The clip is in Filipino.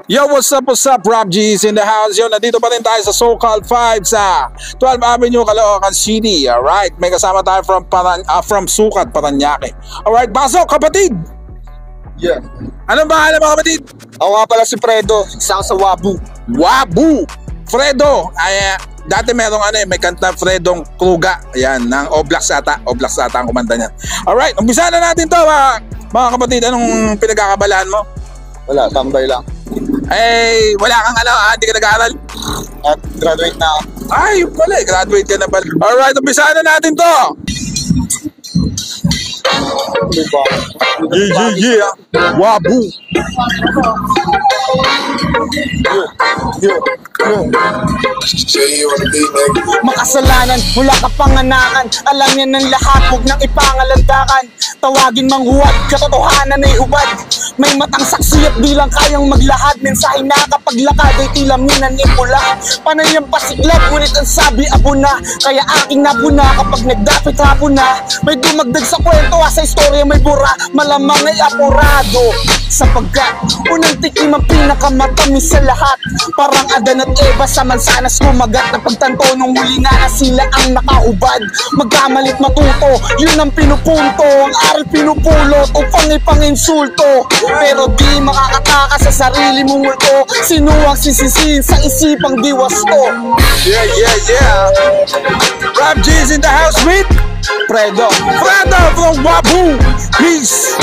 Yo, what's up, Rob G's in the house. Yo, nandito pa rin tayo sa SoCal 5 sa 12 Avenue, Caloocan City. Alright, may kasama tayo from Sukat, Paranaque. Alright, pasok kapatid! Yeah. Anong pangalan mo kapatid? Ako nga pala si Fredo, isa sa Wabu. Wabu! Fredo! Ay, dati merong may kanta Fredong Kruga. Ayan, ng Oblax ata. Oblax ata ang kumanta niya. Alright, umpisa na natin to mga kapatid. Anong pinagkakabalaan mo? Wala, tambay lang. Eh, wala kang hindi ka nag-aaral? At graduate na ako. Ay, yun pala, graduate ka na pala. Alright, umpisa na natin to. Diba? Yeah. Wabu. Makasalanan, mula kapanganakan. Alam niya ng lahat, huwag nang ipangalandakan. Tawagin mang huwad, katotohanan ay hubad. May matang saksi at bilang kayang maglahad. Mensahe na kapag lakad ay tila minanipula. Panay ang pasiglag, ngunit ang sabi abo na. Kaya aking napuna kapag nagdapit hapon na. May dumagdag sa kwento, sa istorya may bura. Malamang ay apurado, sapagkat unang tikim ang pinakamatamis sa lahat. Parang Adan at Eva sa mansanas kumagat. Na pagtanto nung huli na sila ang nakaubad. Magkamalit matuto, yun ang pinupunto. Ang aral pinupulot upang ipang-insulto. Pero di makakataka sa sarili mong multo. Sino ang sisisihin sa isipang diwasto? Yeah. Rob G's in the house with Fredo from Wabu. Peace.